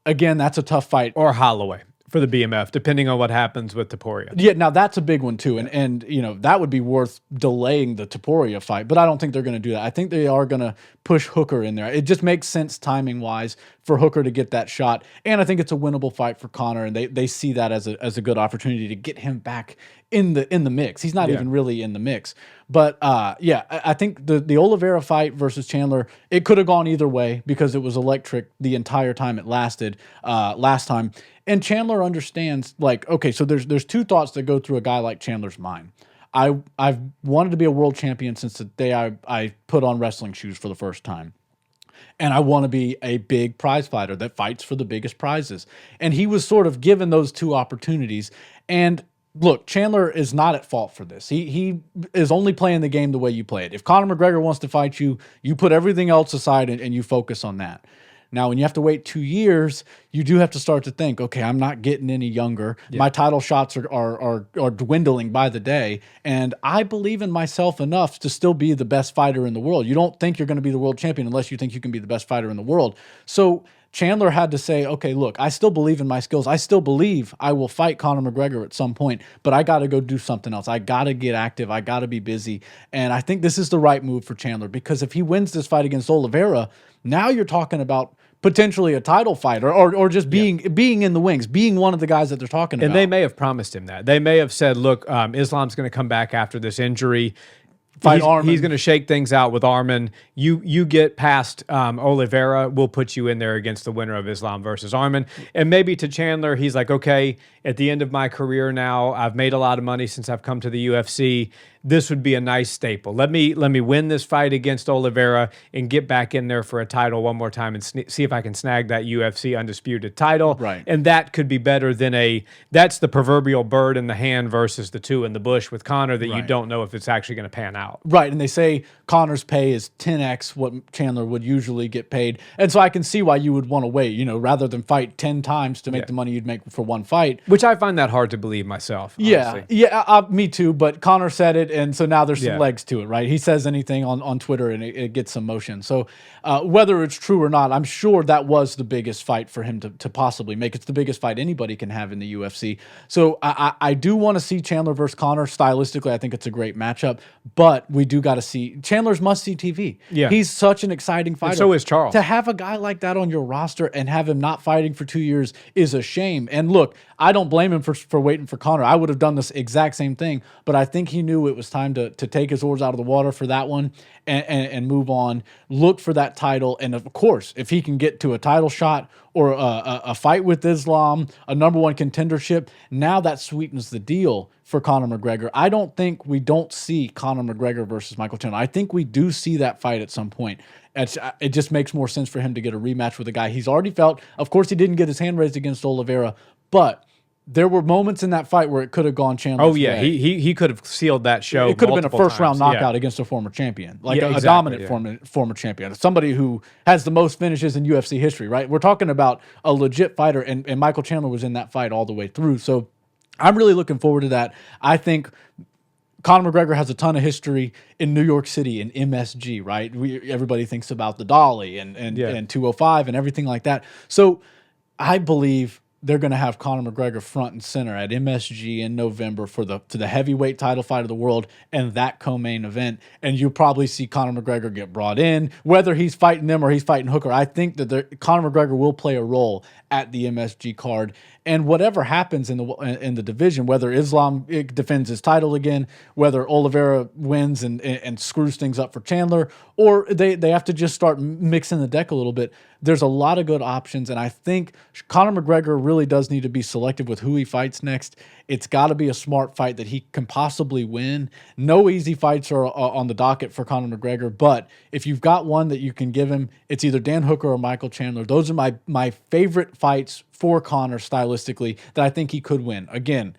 S2: again, that's a tough fight.
S1: Or Holloway for the BMF, depending on what happens with Topuria.
S2: Yeah, now that's a big one too, and that would be worth delaying the Topuria fight, but I don't think they're going to do that. I think they are going to push Hooker in there. It just makes sense timing wise for Hooker to get that shot, and I think it's a winnable fight for Conor, and they see that as a good opportunity to get him back in the mix. He's not even really in the mix, but I think the Oliveira fight versus Chandler, it could have gone either way because it was electric the entire time it lasted last time. And Chandler understands, like, okay, so there's two thoughts that go through a guy like Chandler's mind. I've wanted to be a world champion since the day I put on wrestling shoes for the first time. And I want to be a big prize fighter that fights for the biggest prizes. And he was sort of given those two opportunities. And look, Chandler is not at fault for this. He is only playing the game the way you play it. If Conor McGregor wants to fight you, you put everything else aside and you focus on that. Now, when you have to wait 2 years, you do have to start to think, okay, I'm not getting any younger. Yeah. My title shots are dwindling by the day, and I believe in myself enough to still be the best fighter in the world. You don't think you're going to be the world champion unless you think you can be the best fighter in the world. So Chandler had to say, okay, look, I still believe in my skills. I still believe I will fight Conor McGregor at some point, but I got to go do something else. I got to get active. I got to be busy. And I think this is the right move for Chandler, because if he wins this fight against Oliveira, now you're talking about potentially a title fight, or just being in the wings, being one of the guys that they're talking about.
S1: And they may have promised him that. They may have said, look, Islam's going to come back after this injury. He's going to shake things out with Arman. You get past Oliveira, we'll put you in there against the winner of Islam versus Arman. And maybe to Chandler, he's like, okay, at the end of my career now, I've made a lot of money since I've come to the UFC. This would be a nice staple. Let me win this fight against Oliveira and get back in there for a title one more time and see if I can snag that UFC undisputed title.
S2: Right.
S1: And that could be better than that's the proverbial bird in the hand versus the two in the bush with Conor that you don't know if it's actually going to pan out.
S2: Right, and they say Conor's pay is 10x what Chandler would usually get paid. And so I can see why you would want to wait, rather than fight 10 times to make the money you'd make for one fight.
S1: Which I find that hard to believe myself, honestly.
S2: Yeah, me too, but Conor said it, and so now there's some legs to it, right? He says anything on Twitter, and it gets some motion. So whether it's true or not, I'm sure that was the biggest fight for him to possibly make. It's the biggest fight anybody can have in the UFC. So I do want to see Chandler versus Conor. Stylistically, I think it's a great matchup, but we do got to see Chandler's must-see TV.
S1: Yeah.
S2: He's such an exciting fighter.
S1: And so is Charles.
S2: To have a guy like that on your roster and have him not fighting for 2 years is a shame. And look, I don't blame him for waiting for Conor. I would have done this exact same thing, but I think he knew it was time to take his oars out of the water for that one and move on, look for that title. And of course, if he can get to a title shot or a fight with Islam, a #1 contendership, now that sweetens the deal for Conor McGregor. I don't think we don't see Conor McGregor versus Michael Chandler. I think we do see that fight at some point. It just makes more sense for him to get a rematch with a guy he's already felt. Of course, he didn't get his hand raised against Oliveira, but there were moments in that fight where it could have gone Chandler's way.
S1: He could have sealed that show.
S2: It could have been a first-round knockout against a former champion, like a dominant former champion, somebody who has the most finishes in UFC history, right? We're talking about a legit fighter, and Michael Chandler was in that fight all the way through. So I'm really looking forward to that. I think Conor McGregor has a ton of history in New York City and MSG, right? Everybody thinks about the Dolly and 205 and everything like that. So I believe they're going to have Conor McGregor front and center at MSG in November for the heavyweight title fight of the world and that co-main event. And you'll probably see Conor McGregor get brought in, whether he's fighting them or he's fighting Hooker. I think that Conor McGregor will play a role at the MSG card. And whatever happens in the division, whether Islam defends his title again, whether Oliveira wins and screws things up for Chandler, or they have to just start mixing the deck a little bit, there's a lot of good options. And I think Conor McGregor really does need to be selective with who he fights next. It's got to be a smart fight that he can possibly win. No easy fights are on the docket for Conor McGregor, but if you've got one that you can give him, it's either Dan Hooker or Michael Chandler. Those are my favorite fights for Conor stylistically that I think he could win. Again,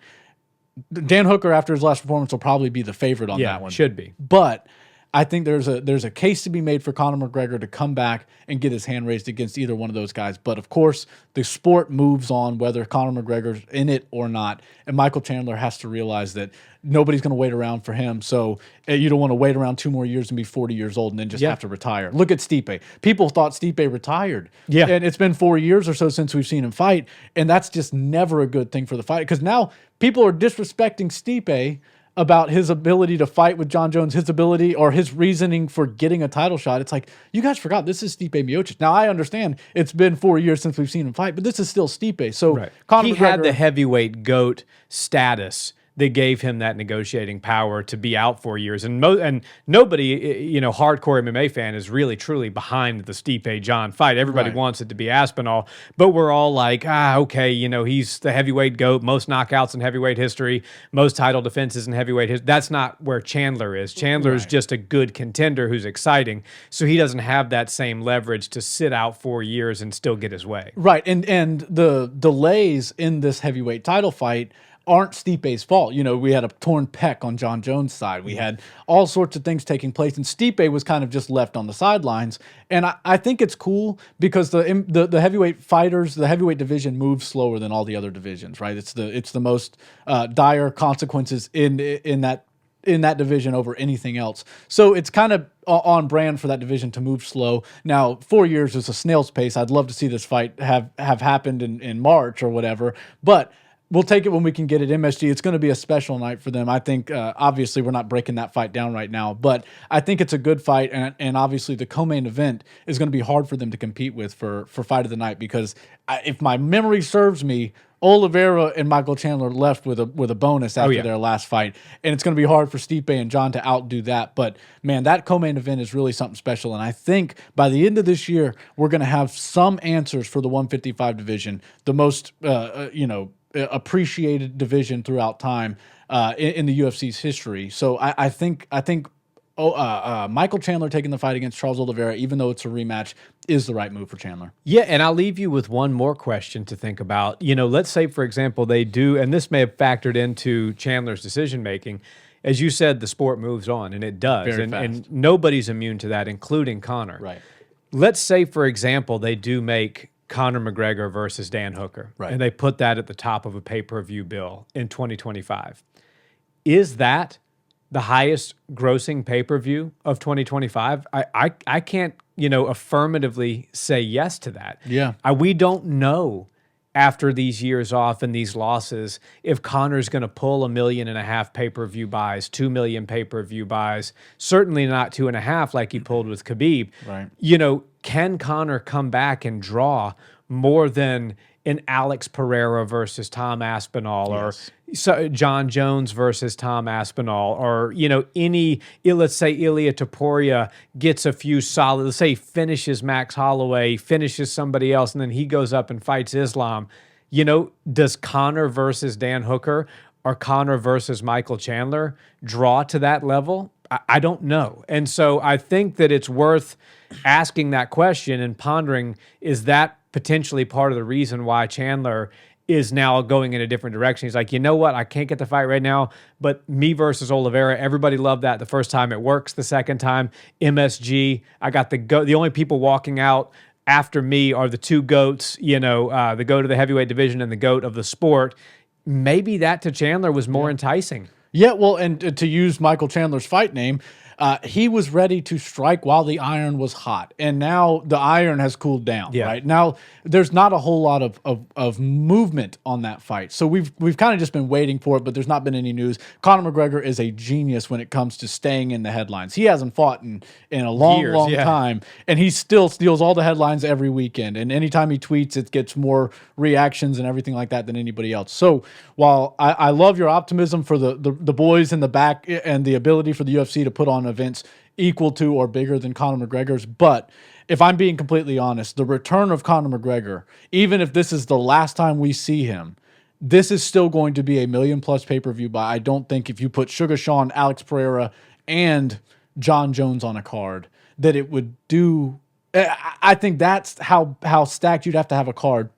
S2: Dan Hooker after his last performance will probably be the favorite on that one.
S1: Should be.
S2: But I think there's a case to be made for Conor McGregor to come back and get his hand raised against either one of those guys. But of course, the sport moves on whether Conor McGregor's in it or not. And Michael Chandler has to realize that nobody's going to wait around for him. So you don't want to wait around 2 more years and be 40 years old and then just have to retire. Look at Stipe. People thought Stipe retired. Yeah. And it's been 4 years or so since we've seen him fight. And that's just never a good thing for the fight. Because now people are disrespecting Stipe about his ability to fight with John Jones, his ability or his reasoning for getting a title shot. It's like, you guys forgot this is Stipe Miocic. Now, I understand it's been 4 years since we've seen him fight, but this is still Stipe. So
S1: Conor McGregor had the heavyweight GOAT status that gave him that negotiating power to be out 4 years. And nobody, hardcore MMA fan is really, truly behind the Stipe-John fight. Everybody wants it to be Aspinall, but we're all like, okay, he's the heavyweight GOAT, most knockouts in heavyweight history, most title defenses in heavyweight history. That's not where Chandler is. Chandler is just a good contender who's exciting, so he doesn't have that same leverage to sit out 4 years and still get his way.
S2: Right, and the delays in this heavyweight title fight aren't Stipe's fault. We had a torn pec on John Jones' side. We had all sorts of things taking place, and Stipe was kind of just left on the sidelines. And I think it's cool because the heavyweight fighters, the heavyweight division moves slower than all the other divisions, right? It's the most dire consequences in that in that division over anything else. So it's kind of on brand for that division to move slow. Now, 4 years is a snail's pace. I'd love to see this fight have happened in March or whatever, but we'll take it when we can get it. MSG, it's going to be a special night for them. I think, obviously, we're not breaking that fight down right now, but I think it's a good fight, and obviously the co-main event is going to be hard for them to compete with for fight of the night because if my memory serves me, Oliveira and Michael Chandler left with a bonus after their last fight, and it's going to be hard for Stipe and John to outdo that. But man, that co-main event is really something special, and I think by the end of this year, we're going to have some answers for the 155 division, the most appreciated division throughout time in the UFC's history. So I think Michael Chandler taking the fight against Charles Oliveira, even though it's a rematch, is the right move for Chandler.
S1: Yeah, and I'll leave you with one more question to think about. Let's say, for example, they do, and this may have factored into Chandler's decision-making. As you said, the sport moves on, and it does.
S2: Very fast.
S1: And nobody's immune to that, including Conor.
S2: Right.
S1: Let's say, for example, they do make Conor McGregor versus Dan Hooker, and they put that at the top of a pay-per-view bill in 2025. Is that the highest grossing pay-per-view of 2025? I can't, affirmatively say yes to that.
S2: Yeah.
S1: We don't know after these years off and these losses if Conor's going to pull 1.5 million pay-per-view buys, 2 million pay-per-view buys, certainly not 2.5 like he pulled with Khabib.
S2: Right.
S1: Can Conor come back and draw more than an Alex Pereira versus Tom Aspinall, or John Jones versus Tom Aspinall, or let's say Ilia Topuria gets a few solid, let's say finishes Max Holloway, finishes somebody else, and then he goes up and fights Islam. Does Conor versus Dan Hooker or Conor versus Michael Chandler draw to that level? I don't know. And so I think that it's worth asking that question and pondering, is that potentially part of the reason why Chandler is now going in a different direction? He's like, you know what? I can't get the fight right now, but me versus Oliveira, everybody loved that the first time. It works the second time. MSG, I got the only people walking out after me are the two GOATs, the GOAT of the heavyweight division and the GOAT of the sport. Maybe that to Chandler was more enticing.
S2: Yeah, well, and to use Michael Chandler's fight name, he was ready to strike while the iron was hot, and now the iron has cooled down.
S1: Yeah.
S2: Right now, there's not a whole lot of movement on that fight, so we've kind of just been waiting for it, but there's not been any news. Conor McGregor is a genius when it comes to staying in the headlines. He hasn't fought in a long time, and he still steals all the headlines every weekend. And anytime he tweets, it gets more reactions and everything like that than anybody else. So while I love your optimism for the boys in the back and the ability for the UFC to put on events equal to or bigger than Conor McGregor's, but if I'm being completely honest, the return of Conor McGregor, even if this is the last time we see him, this is still going to be a $1 million+ pay-per-view buy. I don't think if you put Sugar Sean, Alex Pereira, and John Jones on a card, that it would do. I think that's how stacked you'd have to have a card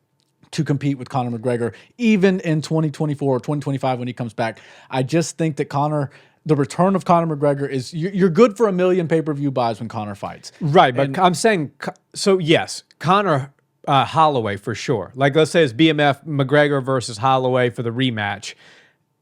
S2: to compete with Conor McGregor, even in 2024 or 2025 when he comes back. I just think that the return of Conor McGregor is, you're good for 1 million pay-per-view buys when Conor fights.
S1: Right, but I'm saying, so yes, Conor Holloway for sure. Like, let's say it's BMF McGregor versus Holloway for the rematch.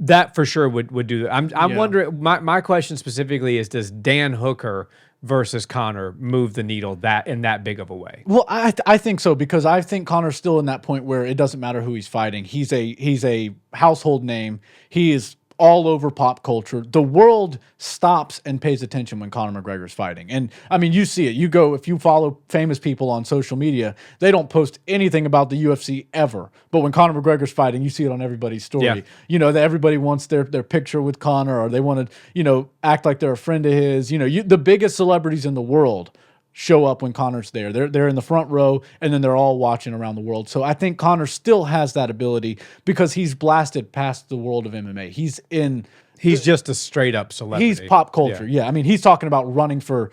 S1: That for sure would do that. I'm wondering, my question specifically is, does Dan Hooker versus Conor move the needle in that big of a way?
S2: Well, I think so, because I think Conor's still in that point where it doesn't matter who he's fighting. He's a household name. He is all over pop culture. The world stops and pays attention when Conor McGregor's fighting. And I mean, you see it. If you follow famous people on social media, they don't post anything about the UFC ever. But when Conor McGregor's fighting, you see it on everybody's story.
S1: Yeah.
S2: That everybody wants their picture with Conor, or they want to, act like they're a friend of his. The biggest celebrities in the world show up when Conor's there. They're in the front row, and then they're all watching around the world. So I think Conor still has that ability because he's blasted past the world of MMA. He's
S1: just a straight up celebrity.
S2: He's pop culture. Yeah. I mean, he's talking about running for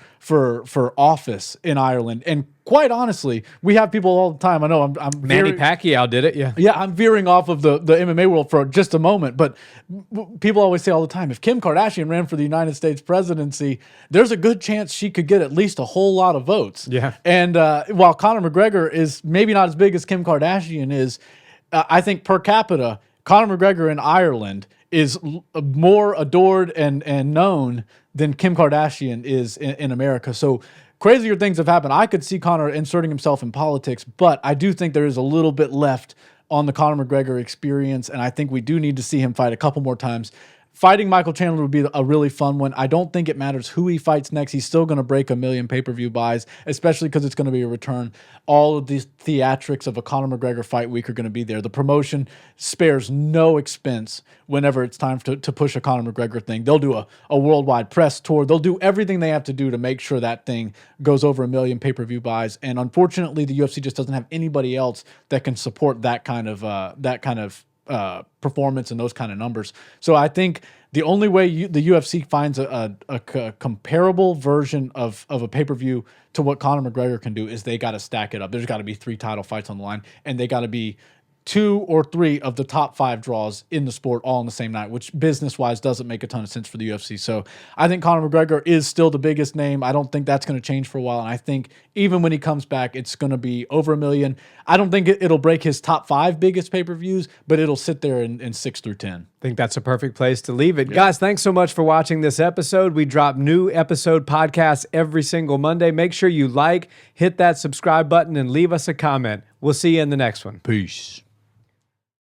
S2: office in Ireland. And quite honestly, we have people all the time. I know I'm
S1: Manny Pacquiao did it. Yeah.
S2: Yeah, I'm veering off of the MMA world for just a moment, but people always say all the time, if Kim Kardashian ran for the United States presidency, there's a good chance she could get at least a whole lot of votes.
S1: Yeah.
S2: And while Conor McGregor is maybe not as big as Kim Kardashian is, I think per capita, Conor McGregor in Ireland is more adored and known than Kim Kardashian is in America. So crazier things have happened. I could see Conor inserting himself in politics, but I do think there is a little bit left on the Conor McGregor experience, and I think we do need to see him fight a couple more times. Fighting Michael Chandler would be a really fun one. I don't think it matters who he fights next. He's still going to break 1 million pay-per-view buys, especially because it's going to be a return. All of these theatrics of a Conor McGregor fight week are going to be there. The promotion spares no expense whenever it's time to push a Conor McGregor thing. They'll do a worldwide press tour. They'll do everything they have to do to make sure that thing goes over 1 million pay-per-view buys. And unfortunately, the UFC just doesn't have anybody else that can support that kind of performance and those kind of numbers. So I think the only way the UFC finds a comparable version of a pay-per-view to what Conor McGregor can do is they got to stack it up. There's got to be 3 title fights on the line, and they got to be 2 or 3 of the top 5 draws in the sport all on the same night, which business-wise doesn't make a ton of sense for the UFC. So I think Conor McGregor is still the biggest name. I don't think that's going to change for a while, and I think even when he comes back, it's going to be over 1 million. I don't think it'll break his top 5 biggest pay-per-views, but it'll sit there in 6 through 10.
S1: I think that's a perfect place to leave it. Yeah. Guys, thanks so much for watching this episode. We drop new episode podcasts every single Monday. Make sure you hit that subscribe button, and leave us a comment. We'll see you in the next one.
S2: Peace.